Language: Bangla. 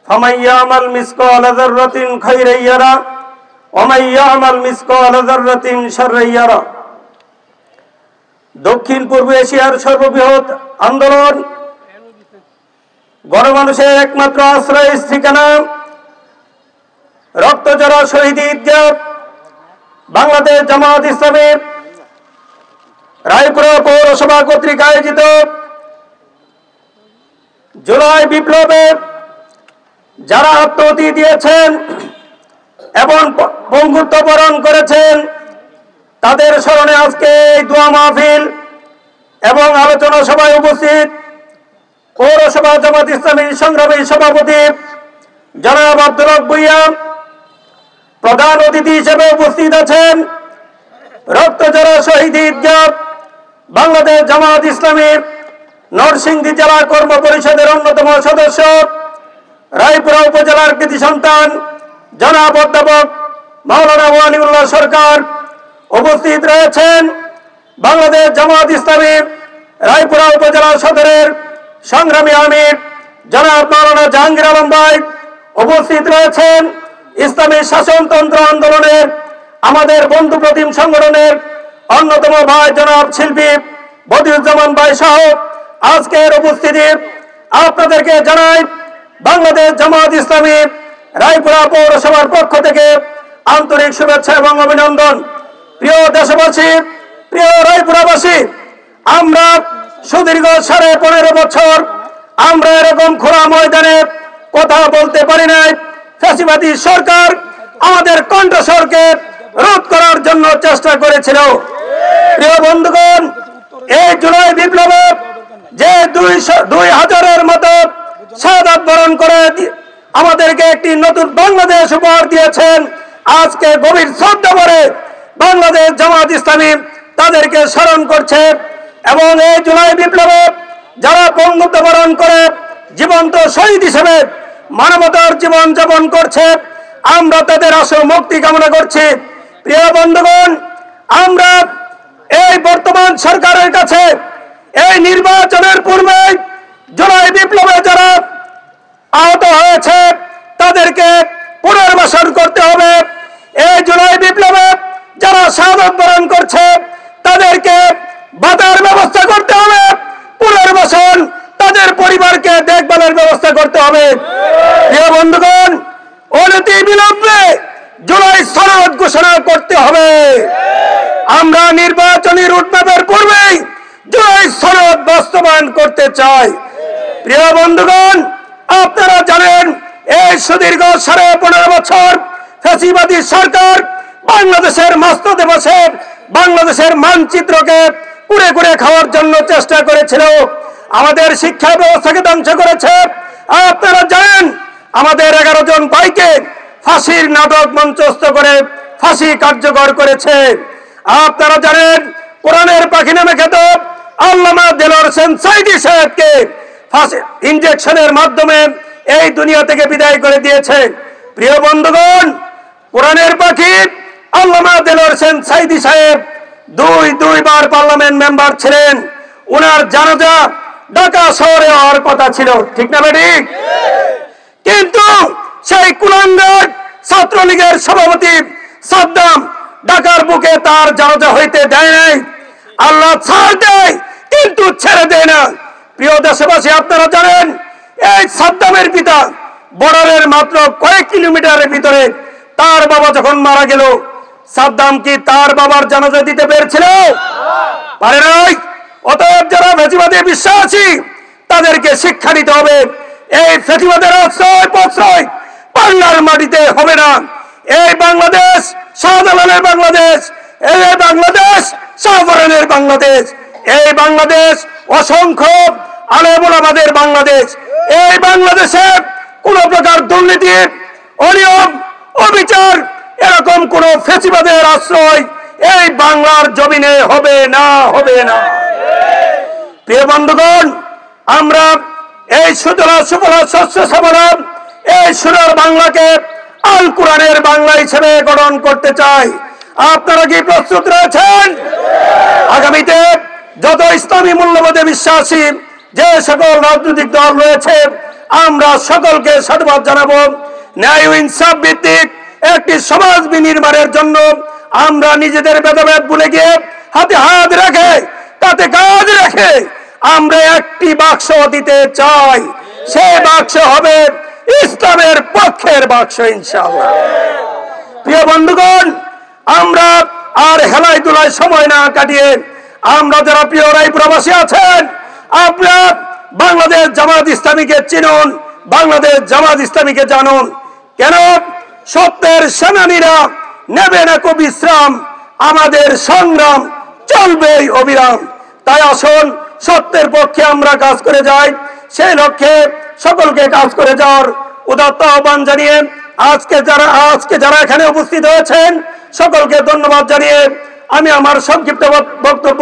ফামান ইয়ামাল মিসকালা যাররাতিন খায়রান ইয়ারা ওয়া মান ইয়ামাল মিসকালা যাররাতিন শাররান ইয়ারা। দক্ষিণ পূর্ব এশিয়ার সর্ববৃহৎ আন্দোলন, গণমানুষের একমাত্র আশ্রয় ঠিকানা, রক্তঝরা শহীদ ঈদগাহ বাংলাদেশ জামাত ইসলামী রায়পুরা পৌরসভা কর্তৃক আয়োজিত জুলাই বিপ্লবে যারা আত্মাহুতি দিয়েছেন এবং পঙ্গুত্ব বরণ করেছেন তাদের স্মরণে আজকে এই দোয়া মাহফিল এবং আলোচনা সভায় উপস্থিত পৌরসভা জামাত ইসলামী সংগ্রামী সভাপতি জনাব আব্দুল হক ভূঁইয়া, প্রধান অতিথি হিসেবে উপস্থিত আছেন রক্তঝরা শহীদ ঈদগাহ বাংলাদেশ জামাত ইসলামী নরসিংদী জেলা কর্ম পরিষদের অন্যতম সদস্য, রায়পুরা উপজেলার কৃতি সন্তান জনাব অধ্যাপক মাওলানা ওয়ালিউল্লাহ সরকার। উপস্থিত রয়েছেন বাংলাদেশ জামাত ইসলামী রায়পুরা উপজেলা সদরের সংগ্রামী আমির জনাব মাওলানা জাহাঙ্গীর আলম ভাই। উপস্থিত রয়েছেন ইসলামী শাসনতন্ত্র আন্দোলনের আমাদের বন্ধু প্রতিম সংগঠনের অন্যতম ভাই জনাব শিল্পী বদিউজ্জামান ভাই সহ আজকের উপস্থিতি আপনাদেরকে জানাই বাংলাদেশ জামাত ইসলামী রায়পুরা পৌরসভার পক্ষ থেকে আন্তরিক শুভেচ্ছা এবং অভিনন্দন। প্রিয় দেশবাসী, প্রিয় রায়পুরাবাসী, আমরা সুদীর্ঘ 15.5 বছর আমরা এরকম খোলা ময়দানে কথা বলতে পারি নাই। ফ্যাসিবাদী সরকার আমাদের কণ্ঠস্বরকে রোধ করার জন্য চেষ্টা করেছিল। প্রিয় বন্ধুগণ, এই জুলাই বিপ্লবে যে 2000-এর মতো শাহাদাত বরণ করে আমাদেরকে একটি নতুন বাংলাদেশ উপহার দিয়েছেন, আজকে গভীর শ্রদ্ধা করে বাংলাদেশ জামাত ইসলামী তাদেরকে স্মরণ করছে এবং এই জুলাই বিপ্লবে যারা পঙ্গুত্ব বরণ করে জীবন্ত শহীদ হিসেবে মানবতার জীবন যাপন করছে আমরা তাদের আশু মুক্তি কামনা করছি। প্রিয় বন্ধুগণ, আমরা এই বর্তমান সরকারের কাছে এই নির্বাচনের পূর্বে জুলাই বিপ্লবে যারা আহত হয়েছে তাদেরকে পুনর্বাসন করতে হবে। এই জুলাই বিপ্লবে যারা শাহাদাত বরণ করছে তাদেরকে ভাতার ব্যবস্থা করতে হবে, পুনর্বাসন তাদের পরিবারকে দেখভালের ব্যবস্থা করতে হবে। প্রিয় বন্ধুগণ, অনতি বিলম্বে জুলাই সনদ ঘোষণা করতে হবে। আমরা নির্বাচনী রুটম্যাপের পূর্বেই জুলাই সনদ বাস্তবায়ন করতে চাই। প্রিয় বন্ধুগণ, আপনারা জানেন এই সুদীর্ঘ 15.5 বছর ফ্যাসিবাদী সরকার বাংলাদেশের মস্তদে বসে বাংলাদেশের মানচিত্রকে কুড়ে কুড়ে খাওয়ার জন্য চেষ্টা করেছিল, আমাদের শিক্ষা ব্যবস্থাকে ধ্বংস করেছে। আপনারা জানেন আমাদের 11 জন ভাইকে ফাঁসির নাটক মঞ্চস্থ করে ফাঁসি কার্যকর করেছে। আপনারা জানেন কোরআনের পাখি নামে খ্যাত আল্লামা দেলোয়ার হোসেন সাঈদী সাহেবকে ফাঁসি ইনজেকশনের মাধ্যমে এই দুনিয়া থেকে বিদায় করে দিয়েছে। প্রিয় বন্ধুগণ, কোরআনের পাখি আল্লামা দেলোয়ার হোসেন সাঈদী সাহেব দুইবার পার্লামেন্ট মেম্বার ছিলেন। ওনার জানাজা ঢাকা শহরে হওয়ার কথা ছিল, ঠিক না বেঠিক? কিন্তু সেই কুলাঙ্গার ছাত্রলীগের সভাপতি সাদ্দাম ঢাকার বুকে তার জানাজা হইতে দেয় নাই। আল্লাহ ছাড় দেয় কিন্তু ছেড়ে দেয় না। প্রিয় দেশবাসী, আপনারা জানেন এই সাদ্দামের পিতা বর্ডারের মাত্র কয়েক কিলোমিটারের ভিতরে তার বাবা যখন মারা গেল, সাদ্দাম কি তার বাবার জানাজা দিতে পেরেছিল? পারে নাই। অতএব যারা ফ্যাসিবাদে বিশ্বাসী তাদেরকে শিক্ষা দিতে হবে। এই ফ্যাসিবাদের আশ্রয় প্রশ্রয় বাংলার মাটিতে হবে না। এই বাংলাদেশ শাহজালালের বাংলাদেশ, এই বাংলাদেশ শাহজালালের বাংলাদেশ, এই বাংলাদেশ অসংখ্য আলেম ওলামাদের বাংলাদেশ। এই বাংলাদেশে কোন প্রকার দুর্নীতি, অনিয়ম, অবিচার এরকম কোন ফ্যাসিবাদের আশ্রয় এই বাংলার জমিনে হবে না, হবে না। প্রিয় বন্ধুগণ, আমরা এই সুজলা সুফলা শস্য শ্যামলা এই সোনার বাংলাকে আল কোরআনের বাংলা হিসেবে গঠন করতে চাই। আপনারা কি প্রস্তুত রয়েছেন? আগামীতে যত ইসলামী মূল্যবোধে বিশ্বাসী যে সকল রাজনৈতিক দল রয়েছে আমরা সকলকে সাধুবাদ জানাবো। ন্যায় ও ইনসাফ ভিত্তিক একটি সমাজ বিনির্মাণের জন্য আমরা নিজেদের ভেদাভেদ ভুলে গিয়ে হাতে হাত রেখে তাতে কাজ রেখে আমরা একটি বাক্স দিতে চাই। সেই বাক্স হবে ইসলামের পক্ষের বাক্স ইনশাআল্লাহ। প্রিয় বন্ধুগণ, আমরা আর হেলায় দুলায় সময় না কাটিয়ে আমরা যারা প্রিয় রাই প্রবাসী আছেন, আপনারা বাংলাদেশ জামাত ইসলামীকে চিনুন, বাংলাদেশ জামাত ইসলামীকে জানুন। কেন? সত্যের সেনানীরা নেবে না কো বিশ্রাম, আমাদের সংগ্রাম চলবেই অবিরাম। তাই আসুন সত্যের পক্ষে আমরা কাজ করে যাই। সেই লক্ষ্যে সকলকে কাজ করে যাওয়ার উদাত্ত আহ্বান জানিয়ে আজকে যারা এখানে উপস্থিত হয়েছেন সকলকে ধন্যবাদ জানিয়ে আমি আমার সংক্ষিপ্ত বক্তব্য